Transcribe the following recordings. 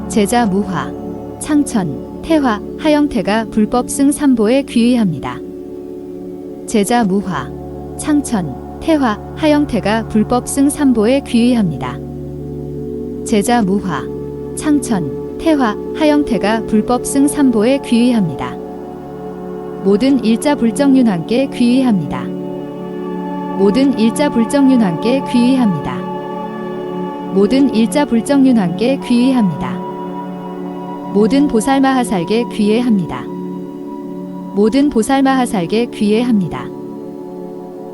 제자 무화, 창천, 태화, 하영태가 불법 승 삼보에 귀의합니다. 제자 무화, 창천, 태화, 하영태가 불법 승 삼보에 귀의합니다. 제자 무화, 창천, 태화, 하영태가 불법 승 삼보에 귀의합니다. 모든 일자 불정윤왕께 귀의합니다. 모든 일자 불정윤왕께 귀의합니다. 모든 일자 불정윤왕께 귀의합니다. 모든 보살마하살게 귀의합니다. 모든 보살마하살게 귀의합니다.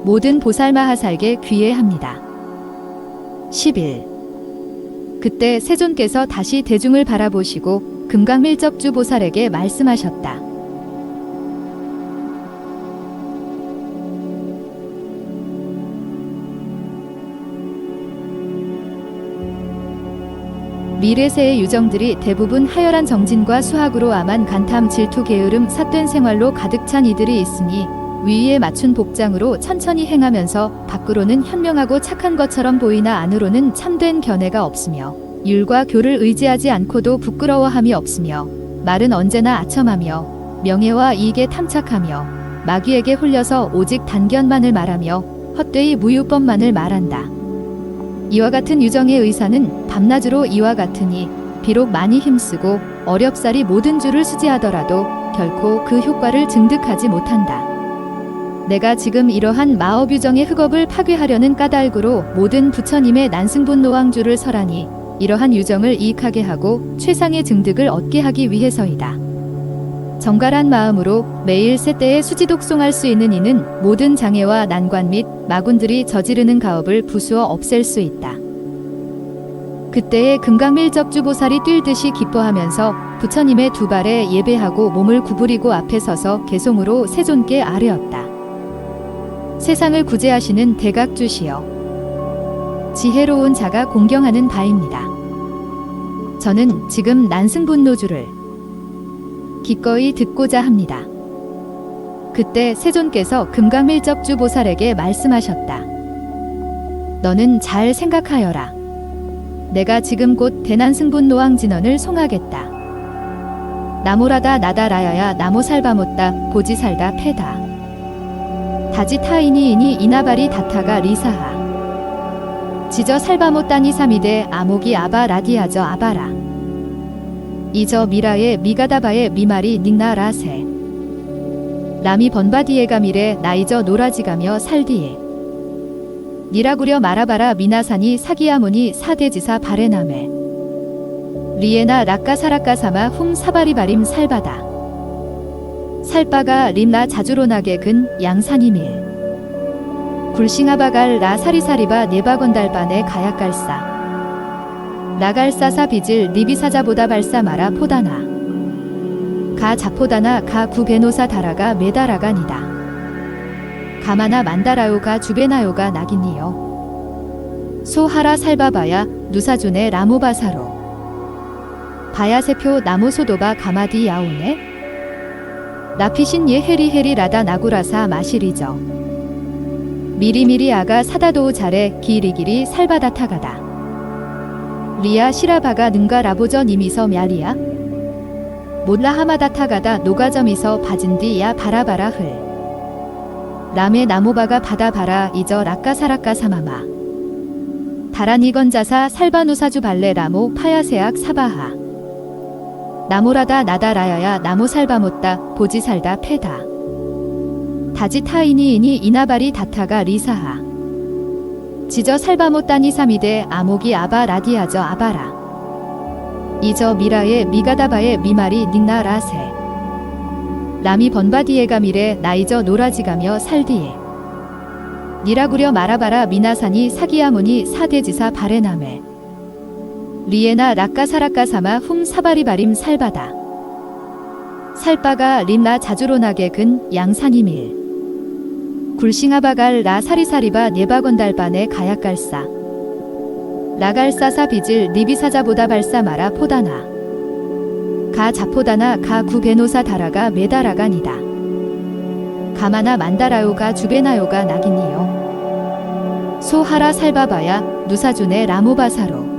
모든 보살마하살게 귀의합니다. 10일. 그때 세존께서 다시 대중을 바라보시고 금강밀접주 보살에게 말씀하셨다. 미래세의 유정들이 대부분 하열한 정진과 수학으로 암한 간탐, 질투, 게으름, 삿된 생활로 가득 찬 이들이 있으니 위에 맞춘 복장으로 천천히 행하면서 밖으로는 현명하고 착한 것처럼 보이나 안으로는 참된 견해가 없으며 율과 교를 의지하지 않고도 부끄러워함이 없으며 말은 언제나 아첨하며 명예와 이익에 탐착하며 마귀에게 홀려서 오직 단견만을 말하며 헛되이 무유법만을 말한다. 이와 같은 유정의 의사는 밤낮으로 이와 같으니 비록 많이 힘쓰고 어렵사리 모든 주를 수지하더라도 결코 그 효과를 증득하지 못한다. 내가 지금 이러한 마업유정의 흑업을 파괴하려는 까닭으로 모든 부처님의 난승분노왕주를 설하니 이러한 유정을 이익하게 하고 최상의 증득을 얻게 하기 위해서이다. 정갈한 마음으로 매일 세때에 수지독송할 수 있는 이는 모든 장애와 난관 및 마군들이 저지르는 가업을 부수어 없앨 수 있다. 그때에 금강밀접주보살이 뛸듯이 기뻐하면서 부처님의 두 발에 예배하고 몸을 구부리고 앞에 서서 개송으로 세존께 아뢰었다. 세상을 구제하시는 대각주시여, 지혜로운 자가 공경하는 바입니다. 저는 지금 난승분노주를 기꺼이 듣고자 합니다. 그때 세존께서 금강밀접주 보살에게 말씀하셨다. 너는 잘 생각하여라. 내가 지금 곧 대난승분노왕 진언을 송하겠다. 나모라다 나다라야야 나모살바못다 보지살다 페다. 다지타이니이니 이나바리 다타가 리사하. 지저 살바못다니 사미데 아모기 아바 라디아저 아바라. 이저 미라의 미가다바의 미마리 닉나라세. 남이 번바디에가 미래 나이저 노라지가며 살디에. 니라구려 마라바라 미나사니 사기야무니 사대지사 바레나메. 리에나 락가사락가사마 훔 사바리바림 살바다. 살바가 림나 자주로나게 근 양산이밀. 굴싱아바갈 라 사리사리바 네바건달바네 가약갈사. 나갈사사 비질 리비사자보다 발사마라 포다나. 가 자포다나 가 구베노사 다라가 메다라가니다. 가마나 만다라요가 주베나요가 나기니요. 소하라 살바바야 누사준의 라모바사로. 바야세표 나무소도바 가마디 야오네. 나피신 예 헤리헤리 라다 나구라사 마시리저. 미리미리 아가 사다도우 잘해 기리기리 살바다타가다. 리아 시라바가 능가 라보저 님이서 мя리야. 몰라 하마다타가다 노가점이서 바진디야 바라바라 흘. 남의 나모바가 바다바라 이저 락가사락가 사마마. 다라니건자사 살바누사주 발레 라모 파야세악 사바하. 나모라다 나다라야야 나모살바못다 보지살다 페다. 다지타이니이니 이나바리 다타가 리사하. 지저 살바못다니 사미데 아모기 아바 라디아저 아바라. 이저 미라의 미가다바의 미마리 닉나라세. 남이 번바디에가 미래 나이저 노라지가며 살디에. 니라구려 마라바라 미나사니 사기야무니 사대지사 바레나메. 리에나 락가사락가사마 훔 사바리바림 살바다. 살바가 림나 자주로나게 근 양산이밀. 굴싱아바갈 라 사리사리바 네바건달바네 가약갈사. 라갈사사 비질 리비사자보다 발사마라 포다나 가 자포다나 가 구베노사 다라가 메다라가니다 가마나 만다라요가 주베나요가 나기니요 소하라 살바바야 누사준의 라모바사로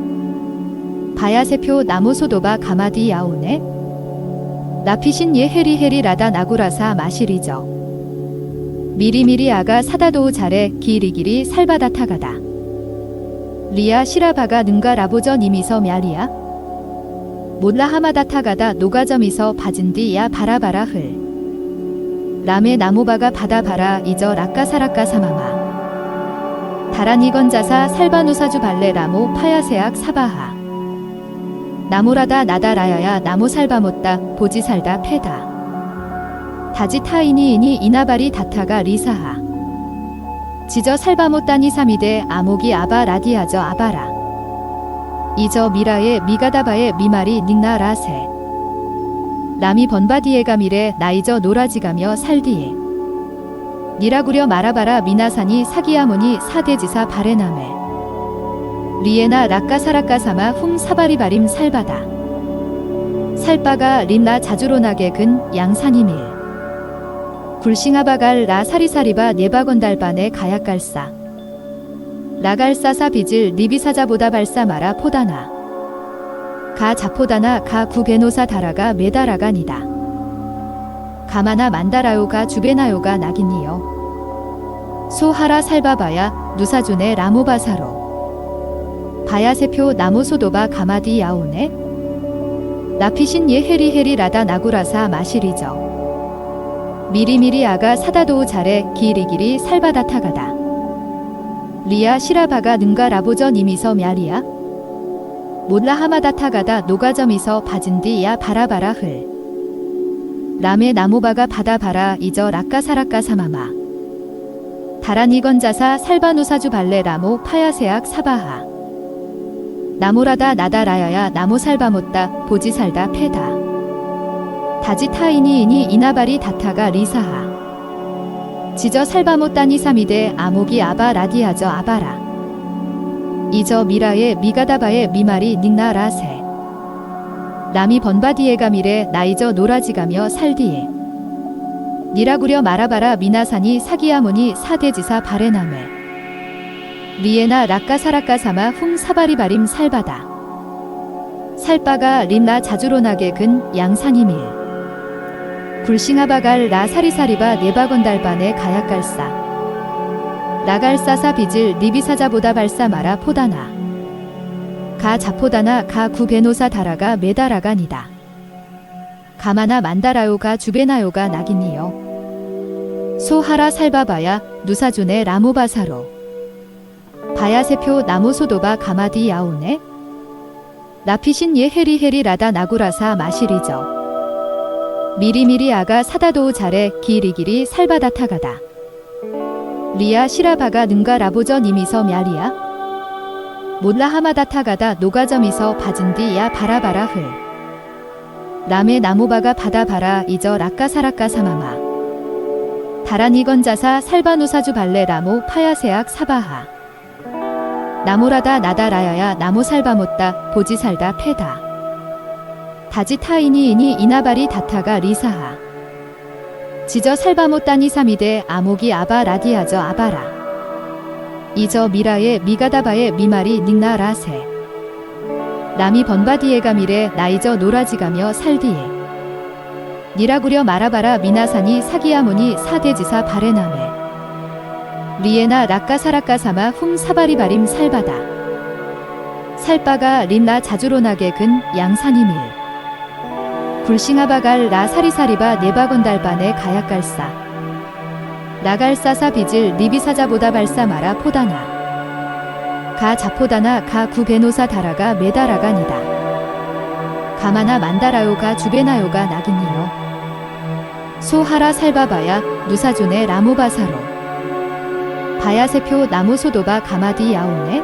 바야세표 나무소도바 가마디 야오네 나피신 예 헤리헤리 라다 나구라사 마시리죠 미리미리 아가 사다도우 잘해 기리기리 살바다 타가다 리아 시라바가 능가 라보전 이미서 멸리야 몰라 하마다 타가다 노가점이서 바진디야 바라바라 흘 라메 나무바가 바다바라 이저 락가사락가 사마마 다라니 건자사 살바누사주 발레 라모 파야세악 사바하 나무라다 나다라야야 나무 살바못다 보지 살다 패다 다지 타이니이니 이나바리 다타가 리사하 지저 살바못다니 사미데 아모기 아바 라디아저 아바라 이저 미라의 미가다바의 미마리 닉나라세 라미 번바디에가 미래 나이저 노라지가며 살디에 니라구려 마라바라 미나사니 사기야무니 사대지사 바레나메 리에나 락가사락가사마 훔 사바리바림 살바다 살바가 린나 자주로나게 근 양산이밀 굴싱아바갈 라 사리사리바 네바건달반에 가약갈사 라갈사사 비질 리비사자보다 발사마라 포다나 가 자포다나 가 구베노사 다라가 메다라가니다 가마나 만다라요가 주베나요가 나기니요 소하라 살바바야 누사준의 라모바사로 바야세표 나무소도바 가마디 야오네 나피신 예 헤리헤리 라다 나구라사 마시리죠 미리미리 아가 사다도우 잘해 기리기리 살바다 타가다 리아 시라바가 능가 라보전 이미서 멸리야 몰라 하마다 타가다 노가점이서 바진디야 바라바라 흘 라메 나무바가 바다바라 이저 락가사락가 사마마 다라니 건자사 살바누사주 발레 라모 파야세악 사바하 나무라다 나다라야야 나무 살바못다 보지 살다 패다 다지 타이니이니 이나바리 다타가 리사하 지저 살바못다니 사미데 아모기 아바 라디아저 아바라 이저 미라의 미가다바의 미마리 닉나라세 라미 번바디에가 미래 나이저 노라지가며 살디에 니라구려 마라바라 미나사니 사기야무니 사대지사 바레나메 리에나 락가사락가사마 훔 사바리바림 살바다 살바가 린나 자주로나게 근 양산이밀 굴싱아바갈 라 사리사리바 네바건달반에 가약갈사 라갈사사 비질 리비사자보다 발사마라 포다나 가 자포다나 가 구베노사 다라가 메다라가니다 가마나 만다라요가 주베나요가 나기니요 소하라 살바바야 누사준의 라모바사로 바야세표 나무소도바 가마디 야오네 나피신 예 헤리헤리 라다 나구라사 마시리죠 미리미리 아가 사다도우 잘해 기리기리 살바다 타가다 리아 시라바가 능가 라보전 이미서 멸리야 몰라 하마다 타가다 노가점이서 바진디야 바라바라 흘 라메 나무바가 바다바라 이저 락가사락가 사마마 다라니 건자사 살바누사주 발레 라모 파야세악 사바하 나무라다 나다라야야 나무 살바못다 보지 살다 패다 다지 타이니이니 이나바리 다타가 리사하 지저 살바못다니 사미데 아모기 아바 라디아저 아바라 이저 미라의 미가다바의 미마리 닉나라세 라미 번바디에가 미래 나이저 노라지가며 살디에 니라구려 마라바라 미나사니 사기야무니 사대지사 바레나메 리에나 락가사락가사마 훔 사바리바림 살바다 살바가 린나 자주로나게 근 양산이밀 굴싱아바갈 라 사리사리바 네바건달반에 가약갈사 라갈사사 비질 리비사자보다 발사마라 포다나 가 자포다나 가 구베노사 다라가 메다라가니다 가마나 만다라요가 주베나요가 나기니요 소하라 살바바야 누사준의 라모바사로 바야세표 나무소도바 가마디 야오네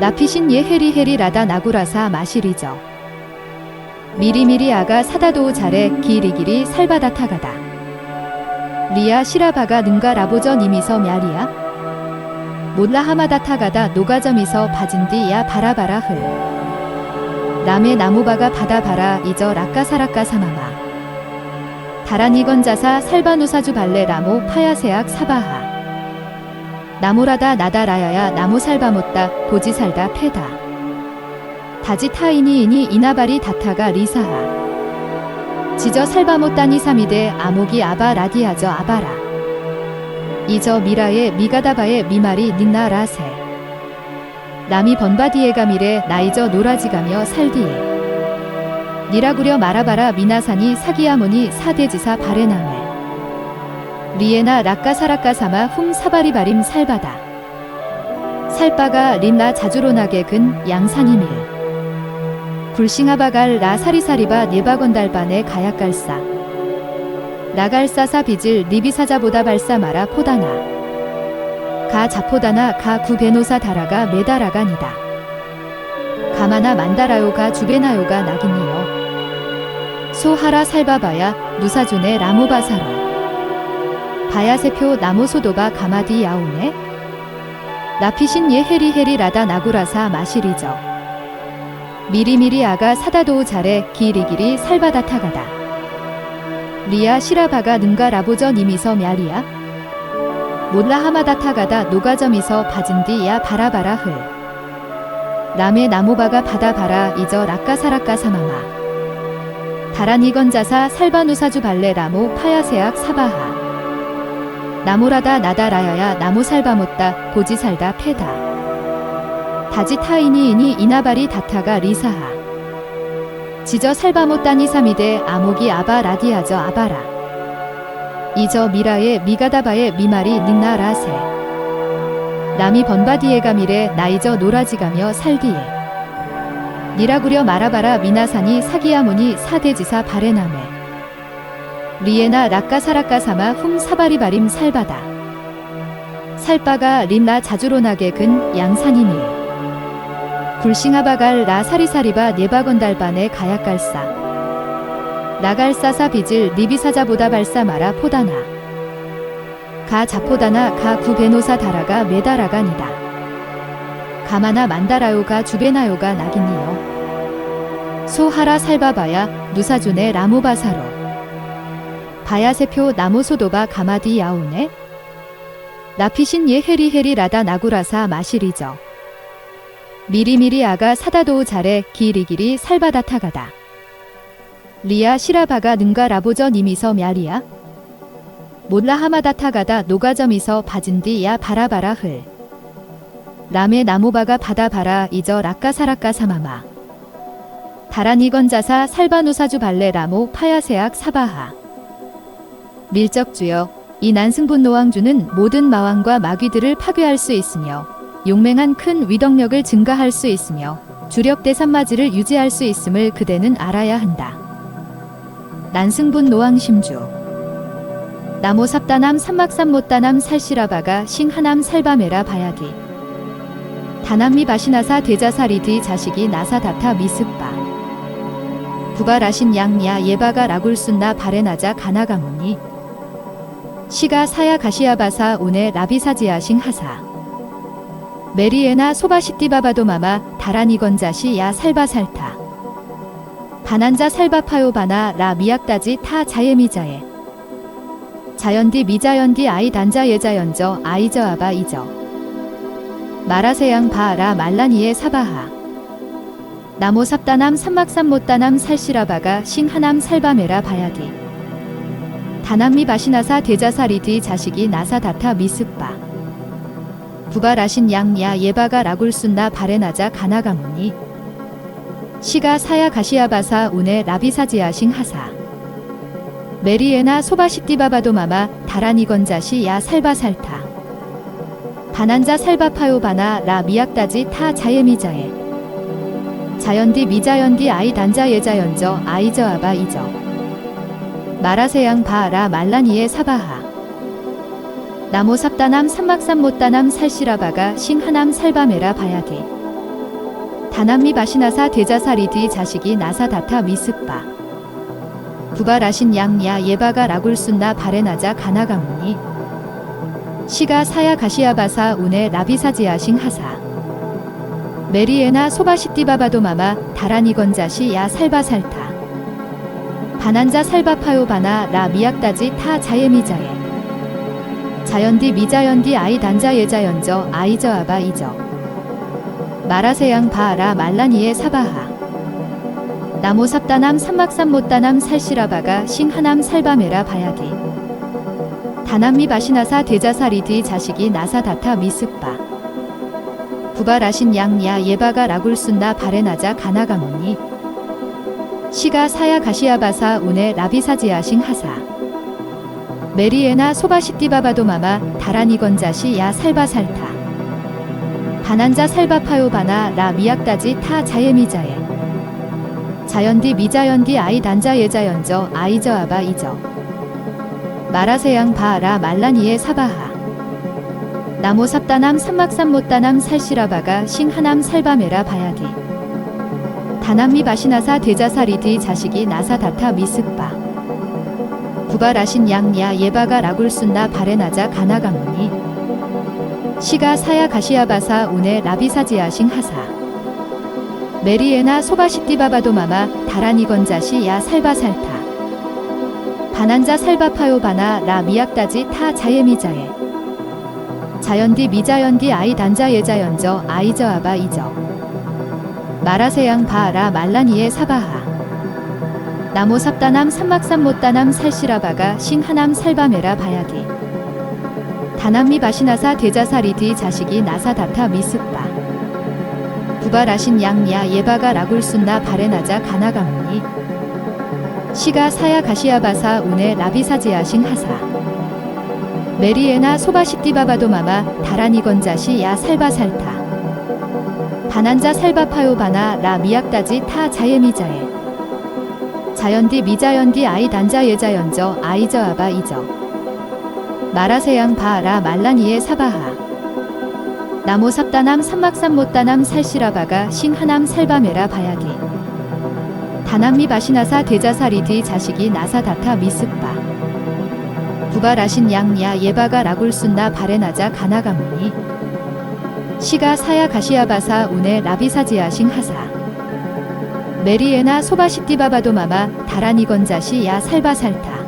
나피신 예 헤리헤리 라다 나구라사 마시리죠 미리미리 아가 사다도우 잘해 기리기리 살바다 타가다 리아 시라바가 능가 라보전 이미서 멸리야 몰라 하마다타가다 노가점이서 바진디야 바라바라 흘 남의 나무바가 바다바라 이저 라까사라까 사마마 다라니 건자사 살바누사주 발레 라모 파야세악 사바하 나무라다 나다라야야 나무 살바못다 보지 살다 패다 다지 타이니이니 이나바리 다타가 리사하 지저 살바못다니 사미데 아모기 아바 라디아저 아바라 이저 미라의 미가다바의 미마리 닌나라세 남이 번바디에가 미래 나이저 노라지가며 살디에 니라구려 마라바라 미나사니 사기야모니 사대지사 바레나메 리에나 라까사라까사마 훔 사바리바림 살바다 살바가 린나 자주로나게 근 양산이밀 굴싱아바갈 라 사리사리바 네바건달바네 가약갈사 나갈사사 비질 리비사자보다 발사마라 포다나 가 자포다나 가 구베노사 다라가 메다라가니다 가마나 만다라요가 주베나요가 나긴니요 소하라 살바바야 누사존의 라모바사로 바야세표 나모소도바 가마디 야오네 나피신 예 헤리헤리 라다 나구라사 마시리저 미리미리 아가 사다도우 잘해 기리기리 살바다 타가다 리아 시라바가 능가 라보저 니미서 мя리야 몰라 하마다 타가다 노가점이서 바진디야 바라바라 흘 남의 나무바가 바다바라 이저 라까사라까 사마마 다라니 건자사 살바누사주 발레 라모 파야세악 사바하 나무라다 나다라야야 나무 살바못다 보지 살다 패다 다지 타이니이니 이나바리 다타가 리사하 지저 살바못다니 사미데 아모기 아바 라디아저 아바라 이저 미라의 미가다바의 미마리 닌나라세 남이 번바디에가 미래 나이저 노라지가며 살디에 니라구려 마라바라 미나사니 사기야모니 사대지사 바레나메 리에나 라까사라까사마 훔 사바리바림 살바다 살바가 린나 자주로나게 근 양산이밀 굴싱아바갈 라 사리사리바 네바건달바네 가약갈사 나갈사사 비질 리비사자보다 발사마라 포다나 가 자포다나 가 구베노사 다라가 메다라가니다 가마나 만다라요가 주베나요가 나긴니요 소하라 살바바야 누사존의 라모바사로 바야세표 나무소도바 가마디 야오네 나피신 예 헤리헤리 라다 나구라사 마시리저 미리미리 아가 사다도우 잘해 기리기리 살바다 타가다 리아 시라바가 능가 라보저 니미서 мя리야 몰라 하마다 타가다 노가점이서 바진디야 바라바라 흘 남의 나무바가 바다바라 이저 라까사라까 사마마 다라니 건자사 살바누사주 발레 라모 파야세악 사바하 밀적주여 이 난승분노왕주는 모든 마왕과 마귀들을 파괴할 수 있으며 용맹한 큰 위덕력을 증가할 수 있으며 주력 대산마지를 유지할 수 있음을 그대는 알아야 한다. 난승분노왕 심주 나모삽다남 삼막삼못다남 살시라바가 싱하남 살바메라 바야디 다남미 바시나사 대자사리디 자식이 나사다타 미습바 부바라신 양야 예바가 라굴순나 바레나자 가나가무니 시가 사야 가시아바사 오네 라비사지아싱 하사 메리에나 소바시띠바바도마마 다라니 건자시 야 살바살타 바난자 살바파요바나 라 미약다지 타 자예미자에 자연디 미자연디 아이 단자 예자연저 아이저 아바 이저 마라세양 바라 말라니에 사바하 나모삽다남 삼막삼못다남 살시라바가 싱하남 살바메라 바야디 다남미 바시나사 대자사리디 자식이 나사다타 미습바 부바라신 양야 예바가 라굴순나 바레나자 가나가무니 시가 사야 가시아바사 우네 라비사지아싱 하사 메리에나 소바시띠바바도마마 다라니 건자시 야 살바살타 바난자 살바파요바나 라 미약다지 타 자예미자에 자연디 미자연디 아이 단자 예자연저 아이저 아바 이저 마라세양 바라 말라니에 사바하 나모삽다남 삼막삼못다남 살시라바가 싱하남 살바메라 바야디 다남미 바시나사 대자사리디 자식이 나사다타 미습바 부바라신 양야 예바가 라굴순나 바레나자 가나가무니 시가 사야 가시아바사 운에 라비사지아싱 하사 메리에나 소바시띠바바도 마마 다라니 건자시 야 살바살타 바난자 살바파요 바나 라 미약다지 타 자예미자예 자연디 미자연디 아이 단자 예자연저 아이저 아바 이저 마라세양 바라 말라니에 사바하 나모 삽다남 삼막삼 못다남 살시라바가 싱하남 살바메라 바야디 다남미 바시나사 대자사리디 자식이 나사다타 미습바 부바라신 양야 예바가 라굴순나 바레나자 가나가모니 시가 사야 가시아바사 운에 라비사지아싱 하사 메리에나 소바시띠바바도 마마 다라니 건자시 야 살바살타 바난자 살바파요 바나 라 미약다지 타 자예미자예 자연디 미자연디 아이 단자 예자연저 아이저 아바 이저 마라세양 바라 말라니에 사바하 나모 삽다남 삼막삼 못다남 살시라바가 싱하남 살바메라 바야디 다남미 바시나사 대자사리디 자식이 나사다타 미습바 부바라신 양야 예바가 라굴순나 바레나자 가나가모니 시가 사야 가시아바사 운에 라비사지아싱 하사 메리에나 소바시띠바바도 마마 다라니 건자시 야 살바살타 바난자 살바파요 바나 라 미약다지 타 자예미자예 자연디 미자연디 아이 단자 예자연저 아이저 아바 이저 마라세양 바라 말라니에 사바하 나모 삽다남 삼막삼 못다남 살시라바가 싱하남 살바메라 바야디 다남미 바시나사 대자사리디 자식이 나사다타 미습바 부바라신 양야 예바가 라굴순나 바레나자 가나가모니 시가 사야 가시아바사 운에 라비사지아싱 하사 메리에나 소바시띠바바도 마마 다라니 건자시 야 살바살타 바난자 살바파요 바나 라 미약다지 타 자예미자예 자연디 미자연디 아이 단자 예자연저 아이저 아바 이저 마라세양 바라 말라니에 사바하 나모 삽다남 삼막삼 못다남 살시라바가 싱하남 살바메라 바야디 다남미 바시나사 대자사리디 자식이 나사다타 미습바 부바라신 양야 예바가 라굴순나 바레나자 가나가모니 시가 사야 가시아바사 운에 라비사지아싱 하사 메리에나 소바시띠바바도 마마 다라니 건자시 야 살바살타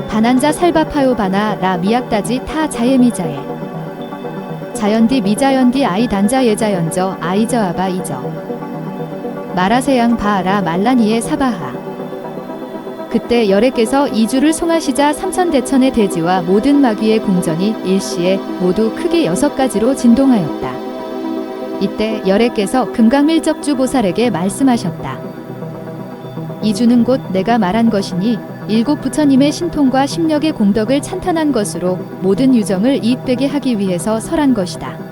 바난자 살바파요 바나 라 미약다지 타 자예미자예 자연디 미자연디 아이 단자 예자연저 아이저 아바 이저 마라세양 바라 말라니에 사바하 그때 열애께서 이주를 송하시자 삼천대천의 대지와 모든 마귀의 궁전이 일시에 모두 크게 6가지로 진동하였다. 이때 열애께서 금강밀적주 보살에게 말씀하셨다. 이주는 곧 내가 말한 것이니 일곱 부처님의 신통과 심력의 공덕을 찬탄한 것으로 모든 유정을 이익되게 하기 위해서 설한 것이다.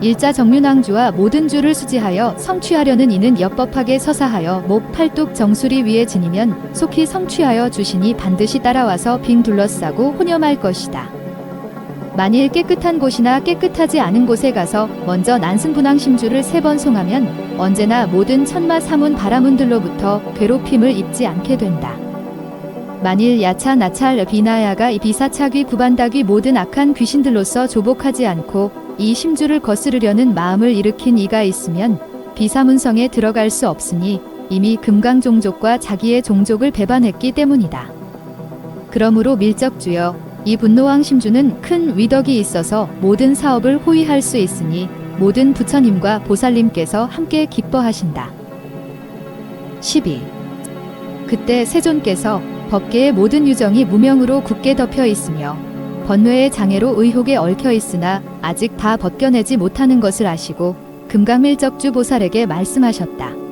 일자 정륜왕주와 모든 주를 수지하여 성취하려는 이는 엽법하게 서사하여 목 팔뚝 정수리 위에 지니면 속히 성취하여 주시니 반드시 따라와서 빙 둘러싸고 혼염할 것이다. 만일 깨끗한 곳이나 깨끗하지 않은 곳에 가서 먼저 난승분황 심주를 3번 송하면 언제나 모든 천마 사문 바라문들로부터 괴롭힘을 입지 않게 된다. 만일 야차 나찰 비나야가 비사차귀 구반다귀 모든 악한 귀신들로서 조복하지 않고 이 심주를 거스르려는 마음을 일으킨 이가 있으면 비사문성에 들어갈 수 없으니 이미 금강종족과 자기의 종족을 배반했기 때문이다. 그러므로 밀적주여 이 분노왕 심주는 큰 위덕이 있어서 모든 사업을 호위할 수 있으니 모든 부처님과 보살님께서 함께 기뻐하신다. 12. 그때 세존께서 법계의 모든 유정이 무명으로 굳게 덮여 있으며 번뇌의 장애로 의혹에 얽혀 있으나 아직 다 벗겨내지 못하는 것을 아시고 금강밀적주 보살에게 말씀하셨다.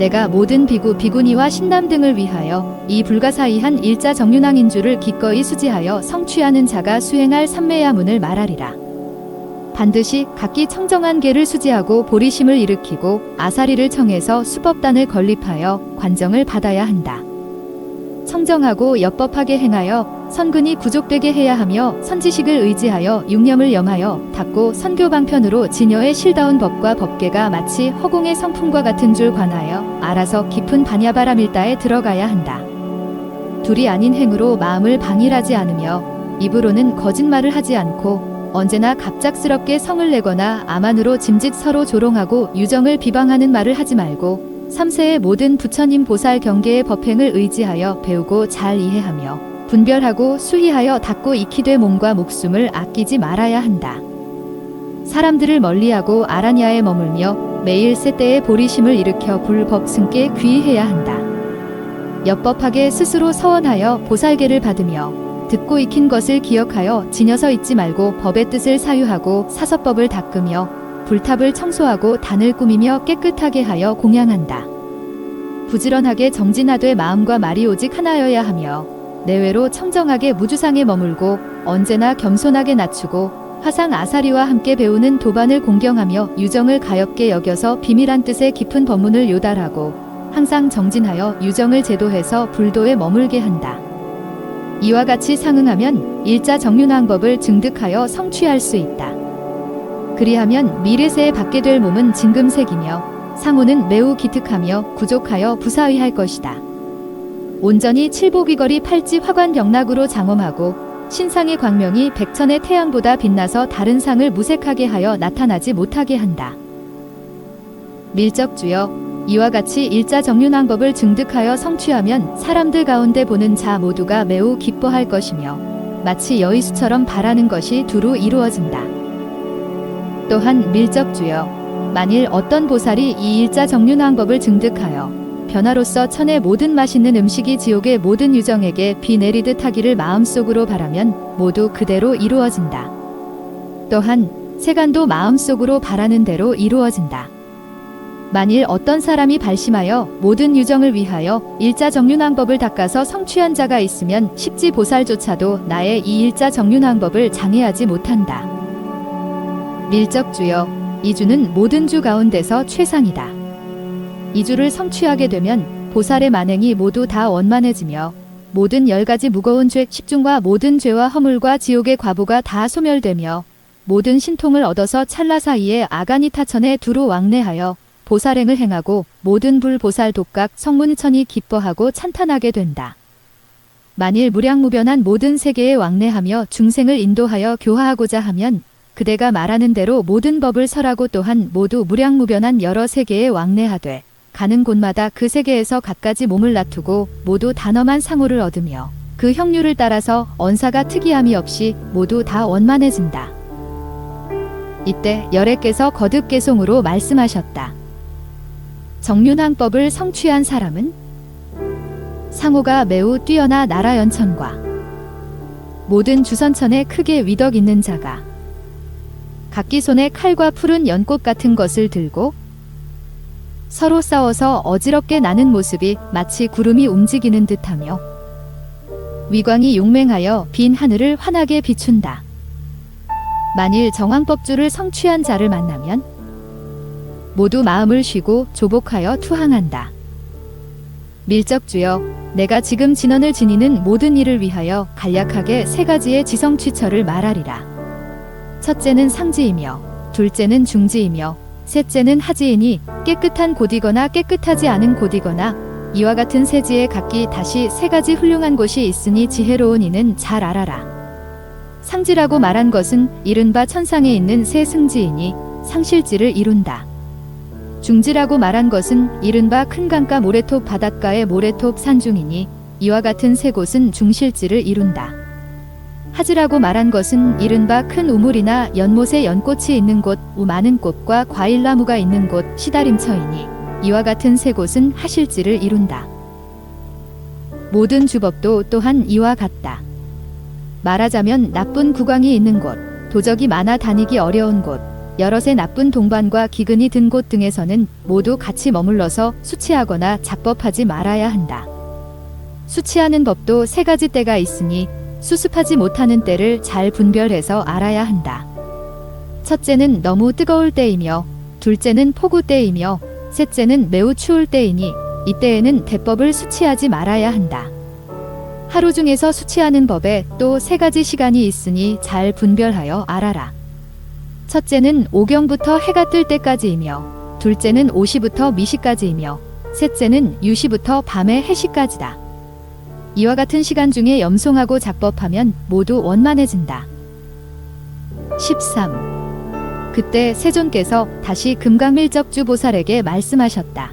내가 모든 비구, 비구니와 신남 등을 위하여 이 불가사의한 일자 정륜왕인주를 기꺼이 수지하여 성취하는 자가 수행할 삼매야문을 말하리라. 반드시 각기 청정한 계를 수지하고 보리심을 일으키고 아사리를 청해서 수법단을 건립하여 관정을 받아야 한다. 청정하고 엽법하게 행하여 선근이 구족되게 해야 하며 선지식을 의지하여 육념을 염하여 닦고 선교 방편으로 진여의 실다운 법과 법계가 마치 허공의 성품과 같은 줄 관하여 알아서 깊은 반야바람 일다에 들어가야 한다. 둘이 아닌 행으로 마음을 방일하지 않으며 입으로는 거짓말을 하지 않고 언제나 갑작스럽게 성을 내거나 암안으로 짐짓 서로 조롱하고 유정을 비방하는 말을 하지 말고 삼세의 모든 부처님 보살 경계의 법행을 의지하여 배우고 잘 이해하며 분별하고 수희하여 닦고 익히되 몸과 목숨을 아끼지 말아야 한다. 사람들을 멀리하고 아라냐에 머물며 매일 세때의 보리심을 일으켜 불법승께 귀의해야 한다. 엽법하게 스스로 서원하여 보살계를 받으며 듣고 익힌 것을 기억하여 지녀서 잊지 말고 법의 뜻을 사유하고 사서법을 닦으며 불탑을 청소하고 단을 꾸미며 깨끗하게 하여 공양한다. 부지런하게 정진하되 마음과 말이 오직 하나여야 하며 내외로 청정하게 무주상에 머물고 언제나 겸손하게 낮추고 화상 아사리와 함께 배우는 도반을 공경하며 유정을 가엽게 여겨서 비밀한 뜻의 깊은 법문을 요달하고 항상 정진하여 유정을 제도해서 불도에 머물게 한다. 이와 같이 상응하면 일자 정륜왕법을 증득하여 성취할 수 있다. 그리하면 미래세에 받게 될 몸은 진금색이며 상호는 매우 기특하며 구족하여 부사의할 것이다. 온전히 칠복이거리 팔지 화관 병락으로 장엄하고 신상의 광명이 백천의 태양보다 빛나서 다른 상을 무색하게 하여 나타나지 못하게 한다. 밀적주여, 이와 같이 일자 정륜왕법을 증득하여 성취하면 사람들 가운데 보는 자 모두가 매우 기뻐할 것이며 마치 여의수처럼 바라는 것이 두루 이루어진다. 또한 밀적주여, 만일 어떤 보살이 이 일자 정륜왕법을 증득하여 변화로서 천의 모든 맛있는 음식이 지옥의 모든 유정에게 비 내리듯 하기를 마음속으로 바라면 모두 그대로 이루어진다. 또한 세간도 마음속으로 바라는 대로 이루어진다. 만일 어떤 사람이 발심하여 모든 유정을 위하여 일자 정륜왕법을 닦아서 성취한 자가 있으면 십지보살조차도 나의 이 일자 정륜왕법을 장애하지 못한다. 밀적주여, 이 주는 모든 주 가운데서 최상이다. 이 주를 성취하게 되면 보살의 만행이 모두 다 원만해지며 모든 10가지 무거운 죄 10중과 모든 죄와 허물과 지옥의 과보가 다 소멸되며 모든 신통을 얻어서 찰나 사이에 아가니타천에 두루 왕래하여 보살행을 행하고 모든 불보살 독각 성문천이 기뻐하고 찬탄하게 된다. 만일 무량무변한 모든 세계에 왕래하며 중생을 인도하여 교화하고자 하면 그대가 말하는 대로 모든 법을 설하고 또한 모두 무량무변한 여러 세계에 왕래하되 가는 곳마다 그 세계에서 갖가지 몸을 놔두고 모두 단엄한 상호를 얻으며 그 형류를 따라서 언사가 특이함이 없이 모두 다 원만해진다. 이때 열애께서 거듭 개송으로 말씀하셨다. 정륜왕법을 성취한 사람은 상호가 매우 뛰어나 나라 연천과 모든 주선천에 크게 위덕 있는 자가 각기 손에 칼과 푸른 연꽃 같은 것을 들고 서로 싸워서 어지럽게 나는 모습이 마치 구름이 움직이는 듯하며 위광이 용맹하여 빈 하늘을 환하게 비춘다. 만일 정왕법주를 성취한 자를 만나면 모두 마음을 쉬고 조복하여 투항한다. 밀적주여, 내가 지금 진언을 지니는 모든 일을 위하여 간략하게 3가지의 지성취처를 말하리라. 첫째는 상지이며 둘째는 중지이며 셋째는 하지이니 깨끗한 곳이거나 깨끗하지 않은 곳이거나 이와 같은 세지에 각기 다시 3가지 훌륭한 곳이 있으니 지혜로운 이는 잘 알아라. 상지라고 말한 것은 이른바 천상에 있는 새 승지이니 상실지를 이룬다. 중지라고 말한 것은 이른바 큰 강가 모래톱 바닷가의 모래톱 산중이니 이와 같은 3곳은 중실지를 이룬다. 하지라고 말한 것은 이른바 큰 우물이나 연못에 연꽃이 있는 곳, 많은 꽃과 과일나무가 있는 곳, 시다림처이니 이와 같은 3곳은 하실지를 이룬다. 모든 주법도 또한 이와 같다. 말하자면 나쁜 구광이 있는 곳, 도적이 많아 다니기 어려운 곳, 여럿의 나쁜 동반과 기근이 든 곳 등에서는 모두 같이 머물러서 수치하거나 잡법하지 말아야 한다. 수치하는 법도 3가지 때가 있으니 수습하지 못하는 때를 잘 분별해서 알아야 한다. 첫째는 너무 뜨거울 때이며, 둘째는 폭우 때이며, 셋째는 매우 추울 때이니 이때에는 대법을 수치하지 말아야 한다. 하루 중에서 수치하는 법에 또 3가지 시간이 있으니 잘 분별하여 알아라. 첫째는 오경부터 해가 뜰 때까지이며, 둘째는 오시부터 미시까지이며, 셋째는 유시부터 밤의 해시까지다. 이와 같은 시간 중에 염송하고 작법하면 모두 원만해진다. 13. 그때 세존께서 다시 금강밀적주 보살에게 말씀하셨다.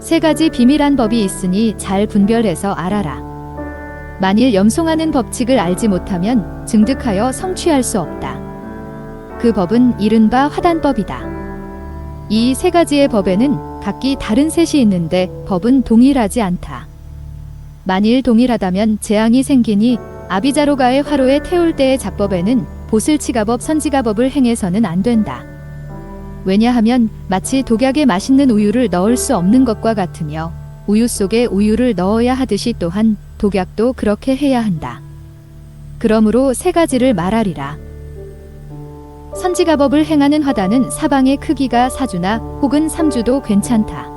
세 가지 비밀한 법이 있으니 잘 분별해서 알아라. 만일 염송하는 법칙을 알지 못하면 증득하여 성취할 수 없다. 그 법은 이른바 화단법이다. 이 3가지의 법에는 각기 다른 셋이 있는데 법은 동일하지 않다. 만일 동일하다면 재앙이 생기니 아비자로가의 화로에 태울 때의 작법에는 보슬치가법 선지가법을 행해서는 안 된다. 왜냐하면 마치 독약에 맛있는 우유를 넣을 수 없는 것과 같으며, 우유 속에 우유를 넣어야 하듯이 또한 독약도 그렇게 해야 한다. 그러므로 3가지를 말하리라. 선지가법을 행하는 화단은 사방의 크기가 4주나 혹은 3주도 괜찮다.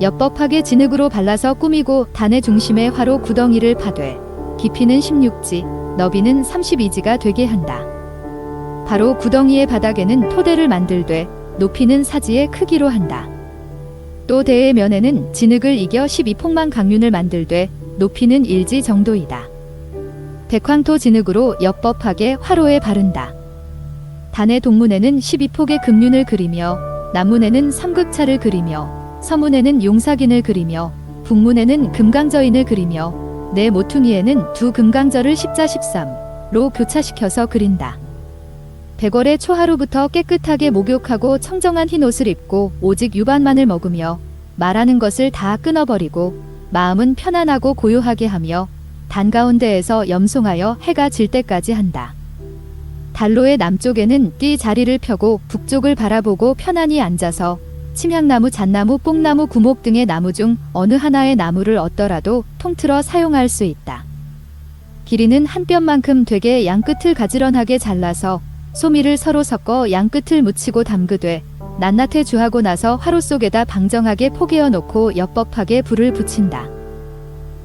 엽법하게 진흙으로 발라서 꾸미고 단의 중심에 화로 구덩이를 파되 깊이는 16지, 너비는 32지가 되게 한다. 바로 구덩이의 바닥에는 토대를 만들되 높이는 4지의 크기로 한다. 또 대의 면에는 진흙을 이겨 12폭만 강륜을 만들되 높이는 1지 정도이다. 백황토 진흙으로 엽법하게 화로에 바른다. 단의 동문에는 12폭의 금륜을 그리며, 남문에는 삼극차를 그리며, 서문에는 용사긴을 그리며, 북문에는 금강저인을 그리며, 내 모퉁이에는 2 금강저를 10자 13로 교차시켜서 그린다. 백월의 초하루부터 깨끗하게 목욕하고 청정한 흰 옷을 입고 오직 유반만을 먹으며 말하는 것을 다 끊어버리고 마음은 편안하고 고요하게 하며 단 가운데에서 염송하여 해가 질 때까지 한다. 단로의 남쪽에는 띠 자리를 펴고 북쪽을 바라보고 편안히 앉아서 침향나무, 잣나무, 뽕나무, 구목 등의 나무 중 어느 하나의 나무를 얻더라도 통틀어 사용할 수 있다. 길이는 한 뼘만큼 되게 양끝을 가지런하게 잘라서 소미를 서로 섞어 양끝을 묻히고 담그되 낱낱해 주하고 나서 화로 속에다 방정하게 포개어 놓고 엽법하게 불을 붙인다.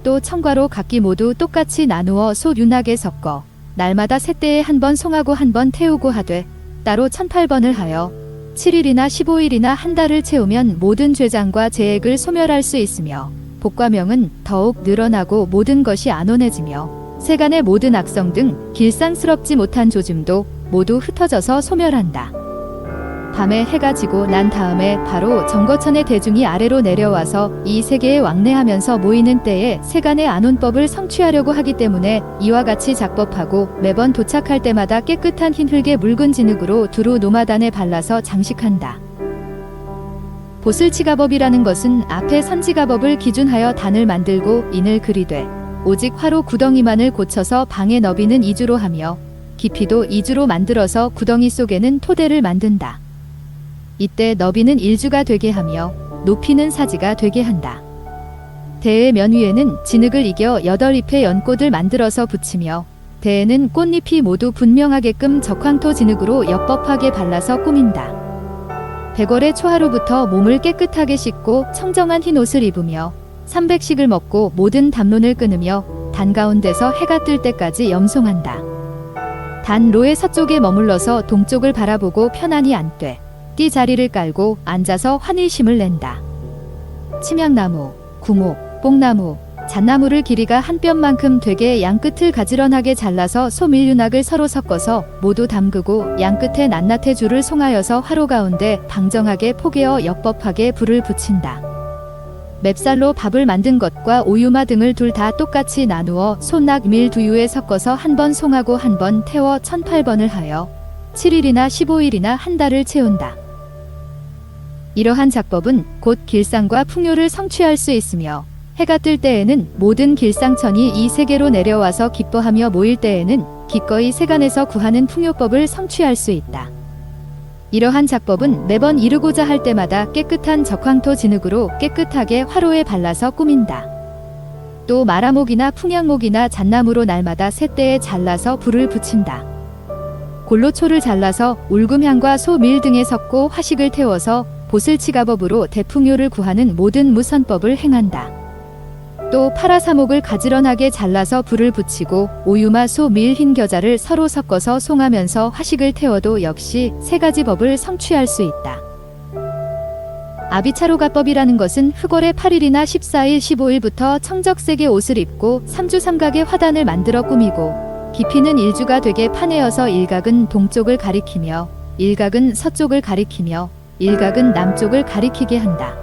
또 청과로 각기 모두 똑같이 나누어 소 윤하게 섞어 날마다 셋대에 한 번 송하고 한 번 태우고 하되 따로 1008번을 하여 7일이나 15일이나 한 달을 채우면 모든 죄장과 죄액을 소멸할 수 있으며 복과명은 더욱 늘어나고 모든 것이 안온해지며 세간의 모든 악성 등 길상스럽지 못한 조짐도 모두 흩어져서 소멸한다. 밤에 해가 지고 난 다음에 바로 정거천의 대중이 아래로 내려와서 이 세계에 왕래하면서 모이는 때에 세간의 안온법을 성취하려고 하기 때문에 이와 같이 작법하고 매번 도착할 때마다 깨끗한 흰 흙에 묽은 진흙으로 두루 노마단에 발라서 장식한다. 보슬치가법이라는 것은 앞에 선지가법을 기준하여 단을 만들고 인을 그리되 오직 화로 구덩이만을 고쳐서 방의 너비는 2주로 하며 깊이도 2주로 만들어서 구덩이 속에는 토대를 만든다. 이때 너비는 1주가 되게 하며 높이는 4지가 되게 한다. 대의 면 위에는 진흙을 이겨 8잎의 연꽃을 만들어서 붙이며 대에는 꽃잎이 모두 분명하게끔 적황토 진흙으로 엽법하게 발라서 꾸민다. 백월의 초하루부터 몸을 깨끗하게 씻고 청정한 흰 옷을 입으며 300식을 먹고 모든 담론을 끊으며 단 가운데서 해가 뜰 때까지 염송한다. 단 로의 서쪽에 머물러서 동쪽을 바라보고 편안히 앉되 띠 자리를 깔고 앉아서 환일심을 낸다. 침향나무, 구목, 뽕나무, 잣나무를 길이가 한 뼘만큼 되게 양끝을 가지런하게 잘라서 소밀윤학을 서로 섞어서 모두 담그고 양끝에 낱낱의 줄을 송하여서 화로 가운데 방정하게 포개어 엽법하게 불을 붙인다. 맵쌀로 밥을 만든 것과 오유마 등을 둘 다 똑같이 나누어 손낙 밀 두유에 섞어서 한 번 송하고 한 번 태워 1008번을 하여 7일이나 15일이나 한 달을 채운다. 이러한 작법은 곧 길상과 풍요를 성취할 수 있으며 해가 뜰 때에는 모든 길상천이 이 세계로 내려와서 기뻐하며 모일 때에는 기꺼이 세간에서 구하는 풍요법을 성취할 수 있다. 이러한 작법은 매번 이루고자 할 때마다 깨끗한 적황토 진흙으로 깨끗하게 화로에 발라서 꾸민다. 또 마라목이나 풍양목이나 잣나무로 날마다 셋대에 잘라서 불을 붙인다. 골로초를 잘라서 울금향과 소밀 등에 섞고 화식을 태워서 보슬치가법으로 대풍요를 구하는 모든 무선법을 행한다. 또 파라사목을 가지런하게 잘라서 불을 붙이고 오유마 소밀 흰겨자를 서로 섞어서 송하면서 화식을 태워도 역시 3가지 법을 성취할 수 있다. 아비차로가법이라는 것은 흑월의 8일이나 14일, 15일부터 청적색의 옷을 입고 3주 3각의 화단을 만들어 꾸미고 깊이는 1주가 되게 파내어서 일각은 동쪽을 가리키며 일각은 서쪽을 가리키며 일각은 남쪽을 가리키게 한다.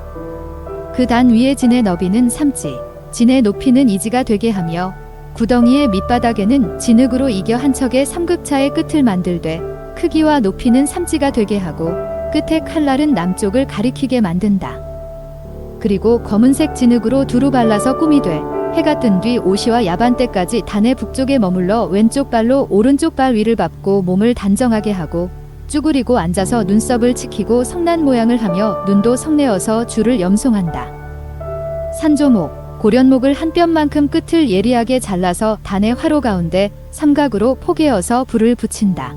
그 단 위에 진의 너비는 3지, 진의 높이는 2지가 되게 하며 구덩이의 밑바닥에는 진흙으로 이겨 한 척의 삼극차의 끝을 만들되 크기와 높이는 3지가 되게 하고 끝에 칼날은 남쪽을 가리키게 만든다. 그리고 검은색 진흙으로 두루 발라서 꾸미되 해가 뜬 뒤 오시와 야반 때까지 단의 북쪽에 머물러 왼쪽 발로 오른쪽 발 위를 밟고 몸을 단정하게 하고 쭈그리고 앉아서 눈썹을 치키고 성난 모양을 하며 눈도 성내어서 줄을 염송한다. 산조목, 고련목을 한 뼘만큼 끝을 예리하게 잘라서 단의 화로 가운데 삼각으로 포개어서 불을 붙인다.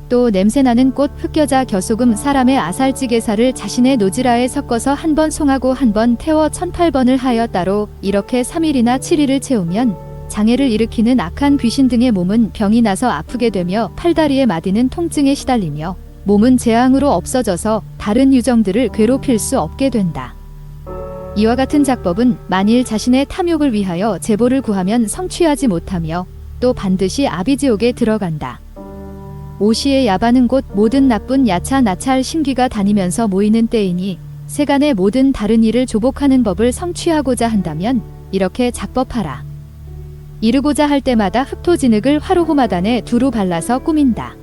또 냄새나는 꽃 흑겨자 겨소금 사람의 아살찌개살을 자신의 노지라에 섞어서 한 번 송하고 한 번 태워 1008번을 하여 따로 이렇게 3일이나 7일을 채우면 장애를 일으키는 악한 귀신 등의 몸은 병이 나서 아프게 되며 팔다리의 마디는 통증에 시달리며 몸은 재앙으로 없어져서 다른 유정들을 괴롭힐 수 없게 된다. 이와 같은 작법은 만일 자신의 탐욕을 위하여 제보를 구하면 성취하지 못하며 또 반드시 아비지옥에 들어간다. 오시의 야반은 곧 모든 나쁜 야차 나찰 신귀가 다니면서 모이는 때이니 세간의 모든 다른 일을 조복하는 법을 성취하고자 한다면 이렇게 작법하라. 이루고자 할 때마다 흑토 진흙을 화로 호마단에 두루 발라서 꾸민다.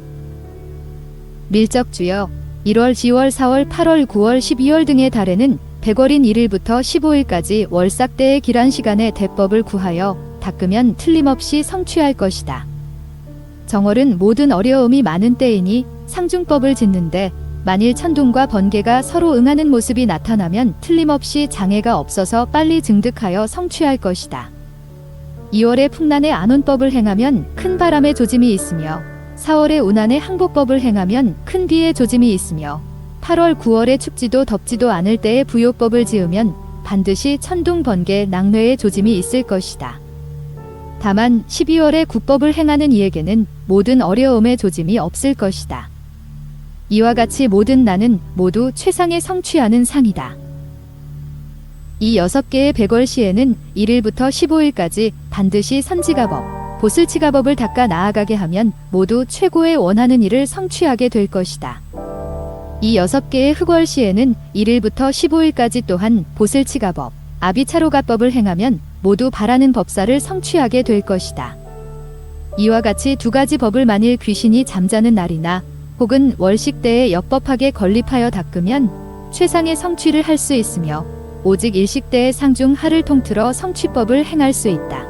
밀적주여 1월, 10월, 4월, 8월, 9월, 12월 등의 달에는 백월인 1일부터 15일까지 월삭대의 길한 시간에 대법을 구하여 닦으면 틀림없이 성취할 것이다. 정월은 모든 어려움이 많은 때이니 상중법을 짓는데 만일 천둥과 번개가 서로 응하는 모습이 나타나면 틀림없이 장애가 없어서 빨리 증득하여 성취할 것이다. 2월에 풍란의 안온법을 행하면 큰 바람의 조짐이 있으며 4월에 운한의 항복법을 행하면 큰 비의 조짐이 있으며 8월 9월에 춥지도 덥지도 않을 때에 부요법을 지으면 반드시 천둥 번개 낙뢰의 조짐이 있을 것이다. 다만 12월에 국법을 행하는 이에게는 모든 어려움의 조짐이 없을 것이다. 이와 같이 모든 난은 모두 최상의 성취하는 상이다. 이 6개의 백월시에는 1일부터 15일까지 반드시 선지가법, 보슬치가법을 닦아 나아가게 하면 모두 최고의 원하는 일을 성취하게 될 것이다. 이 6개의 흑월시에는 1일부터 15일까지 또한 보슬치가법, 아비차로가법을 행하면 모두 바라는 법사를 성취하게 될 것이다. 이와 같이 2가지 법을 만일 귀신이 잠자는 날이나 혹은 월식때에 엽법하게 건립하여 닦으면 최상의 성취를 할 수 있으며 오직 일식때의 상중 하를 통틀어 성취법을 행할 수 있다.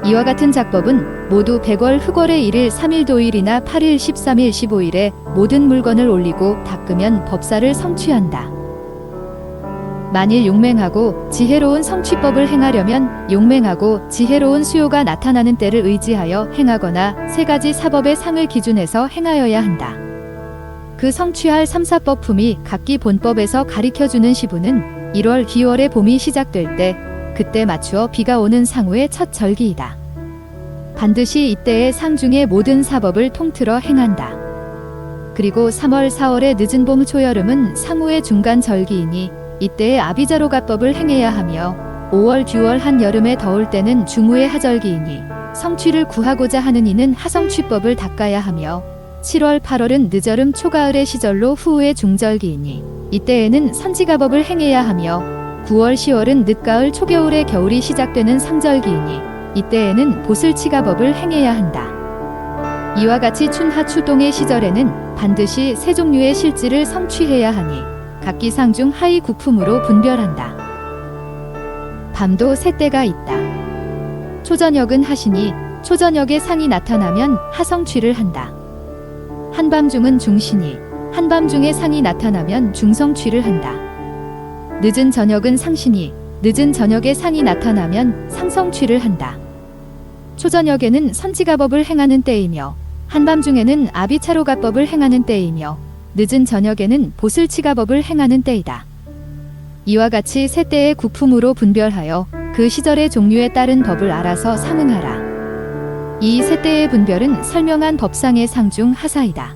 이와 같은 작법은 모두 100월 흑월의 1일 3일 도일이나 8일 13일 15일에 모든 물건을 올리고 닦으면 법사를 성취한다. 만일 용맹하고 지혜로운 성취법을 행하려면 용맹하고 지혜로운 수요가 나타나는 때를 의지하여 행하거나 3가지 사법의 상을 기준해서 행하여야 한다. 그 성취할 3사법품이 각기 본법에서 가리켜주는 시부는 1월, 2월에 봄이 시작될 때 그때 맞추어 비가 오는 상우의 첫 절기이다. 반드시 이때의 상 중의 모든 사법을 통틀어 행한다. 그리고 3월, 4월의 늦은 봄, 초여름은 상우의 중간 절기이니 이때의 아비자로가법을 행해야 하며 5월, 6월 한여름에 더울 때는 중우의 하절기이니 성취를 구하고자 하는 이는 하성취법을 닦아야 하며 7월, 8월은 늦여름 초가을의 시절로 후의 중절기이니 이때에는 선지가법을 행해야 하며 9월, 10월은 늦가을 초겨울의 겨울이 시작되는 상절기이니 이때에는 보슬치가법을 행해야 한다. 이와 같이 춘하 추동의 시절에는 반드시 세 종류의 실지를 성취해야 하니 각기 상 중 하위 구품으로 분별한다. 밤도 세 때가 있다. 초저녁은 하시니 초저녁에 상이 나타나면 하성취를 한다. 한밤중은 중시니 한밤중에 상이 나타나면 중성취를 한다. 늦은 저녁은 상시니 늦은 저녁에 상이 나타나면 상성취를 한다. 초저녁에는 선지가법을 행하는 때이며 한밤중에는 아비차로가법을 행하는 때이며 늦은 저녁에는 보슬치가법을 행하는 때이다. 이와 같이 세 때의 구품으로 분별하여 그 시절의 종류에 따른 법을 알아서 상응하라. 이 세 때의 분별은 설명한 법상의 상 중 하사이다.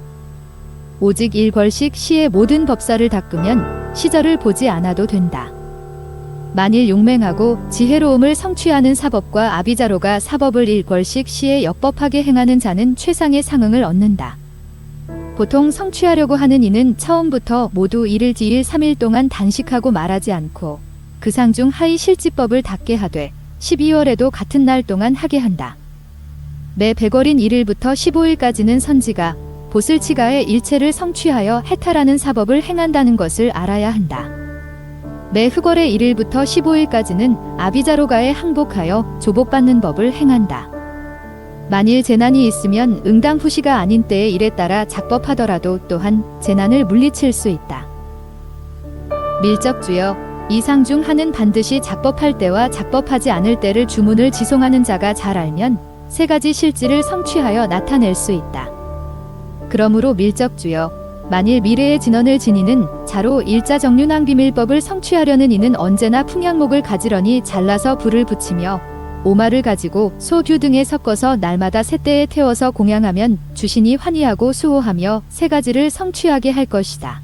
오직 일궐식 시의 모든 법사를 닦으면 시절을 보지 않아도 된다. 만일 용맹하고 지혜로움을 성취하는 사법과 아비자로가 사법을 일궐식 시에 역법하게 행하는 자는 최상의 상응을 얻는다. 보통 성취하려고 하는 이는 처음부터 모두 1일, 2일, 3일 동안 단식하고 말하지 않고 그 상 중 하위 실지법을 닦게 하되 12월에도 같은 날 동안 하게 한다. 매 100월인 1일부터 15일까지는 선지가, 보슬치가의 일체를 성취하여 해탈하는 사법을 행한다는 것을 알아야 한다. 매 흑월의 1일부터 15일까지는 아비자로가에 항복하여 조복받는 법을 행한다. 만일 재난이 있으면 응당 후시가 아닌 때의 일에 따라 작법하더라도 또한 재난을 물리칠 수 있다. 밀적주여, 이 상 중 하는 반드시 작법할 때와 작법하지 않을 때를 주문을 지송하는 자가 잘 알면 3가지 실지를 성취하여 나타낼 수 있다. 그러므로 밀적주여, 만일 미래의 진언을 지니는 자로 일자정륜왕 비밀법을 성취하려는 이는 언제나 풍양목을 가지러니 잘라서 불을 붙이며 오마를 가지고 소, 듀 등에 섞어서 날마다 세 때에 태워서 공양하면 주신이 환희하고 수호하며 3가지를 성취하게 할 것이다.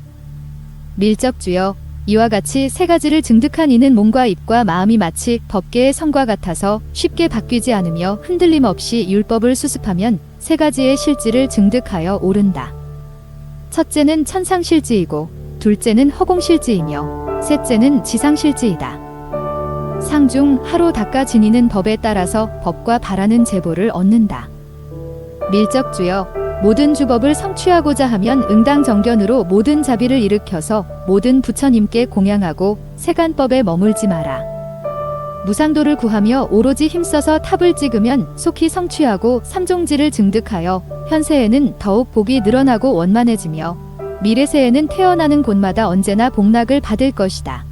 밀적주여, 이와 같이 3가지를 증득한 이는 몸과 입과 마음이 마치 법계의 성과 같아서 쉽게 바뀌지 않으며 흔들림 없이 율법을 수습하면 3가지의 실지를 증득하여 오른다. 첫째는 천상실지이고 둘째는 허공실지이며 셋째는 지상실지이다. 상 중 하로 닦아 지니는 법에 따라서 법과 바라는 제보를 얻는다. 밀적주여, 모든 주법을 성취하고자 하면 응당정견으로 모든 자비를 일으켜서 모든 부처님께 공양하고 세간법에 머물지 마라. 무상도를 구하며 오로지 힘써서 탑을 찍으면 속히 성취하고 삼종지를 증득하여 현세에는 더욱 복이 늘어나고 원만해지며 미래세에는 태어나는 곳마다 언제나 복락을 받을 것이다.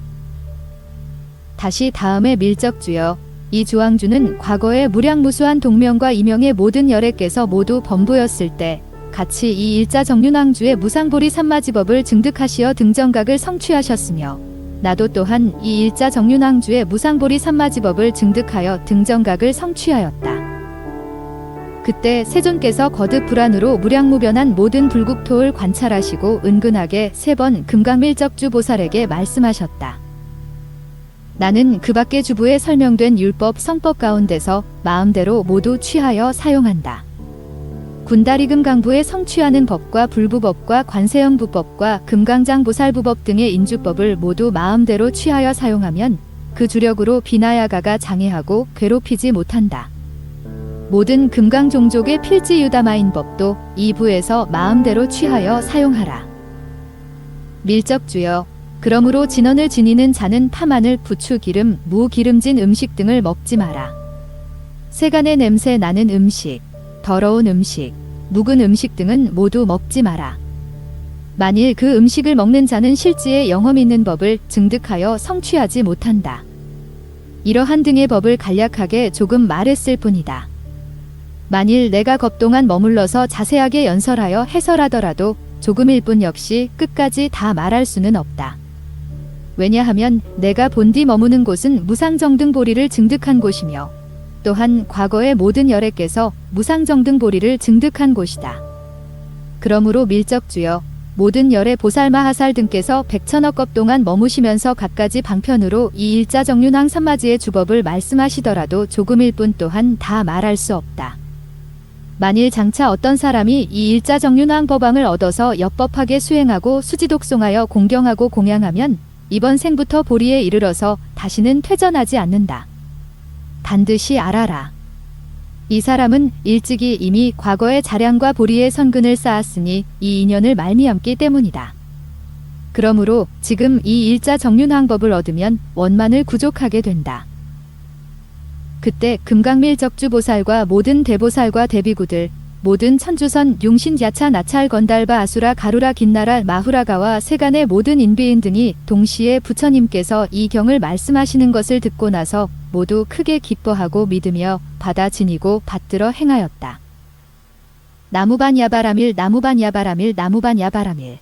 다시 다음에 밀적주여, 이 주왕주는 과거에 무량무수한 동명과 이명의 모든 열애께서 모두 범부였을 때 같이 이 일자정륜왕주의 무상보리 삼마지법을 증득하시어 등정각을 성취하셨으며 나도 또한 이 일자정륜왕주의 무상보리 삼마지법을 증득하여 등정각을 성취하였다. 그때 세존께서 거듭 불안으로 무량무변한 모든 불국토를 관찰하시고 은근하게 3번 금강밀적주 보살에게 말씀하셨다. 나는 그 밖의 주부에 설명된 율법 성법 가운데서 마음대로 모두 취하여 사용한다. 군다리 금강부에 성취하는 법과 불부법과 관세음부법과 금강장보살부법 등의 인주법을 모두 마음대로 취하여 사용하면 그 주력으로 비나야가가 장애하고 괴롭히지 못한다. 모든 금강종족의 필지유다마인 법도 이 부에서 마음대로 취하여 사용하라. 밀적주여, 그러므로 진언을 지니는 자는 파마늘, 부추, 기름, 무, 기름진 음식 등을 먹지 마라. 세간의 냄새 나는 음식, 더러운 음식, 묵은 음식 등은 모두 먹지 마라. 만일 그 음식을 먹는 자는 실지에 영험 있는 법을 증득하여 성취하지 못한다. 이러한 등의 법을 간략하게 조금 말했을 뿐이다. 만일 내가 겁동안 머물러서 자세하게 연설하여 해설하더라도 조금일 뿐 역시 끝까지 다 말할 수는 없다. 왜냐하면 내가 본디 머무는 곳은 무상정등보리를 증득한 곳이며 또한 과거의 모든 열애께서 무상정등보리를 증득한 곳이다. 그러므로 밀적주여 모든 열애 보살마하살 등께서 백천억 겁 동안 머무시면서 갖가지 방편으로 이 일자정륜왕 삼마지의 주법을 말씀하시더라도 조금일 뿐 또한 다 말할 수 없다. 만일 장차 어떤 사람이 이 일자정륜왕 법왕을 얻어서 엽법하게 수행하고 수지독송하여 공경하고 공양하면 이번 생부터 보리에 이르러서 다시는 퇴전하지 않는다. 반드시 알아라. 이 사람은 일찍이 이미 과거의 자량과 보리의 선근을 쌓았으니 이 인연을 말미암기 때문이다. 그러므로 지금 이 일자정륜왕법을 얻으면 원만을 구족하게 된다. 그때 금강밀적주보살과 모든 대보살과 대비구들, 모든 천주선, 용신, 야차, 나찰, 건달바, 아수라, 가루라, 긴나라, 마후라가와 세간의 모든 인비인 등이 동시에 부처님께서 이 경을 말씀하시는 것을 듣고 나서 모두 크게 기뻐하고 믿으며 받아 지니고 받들어 행하였다. 나무반 야바라밀 나무반 야바라밀 나무반 야바라밀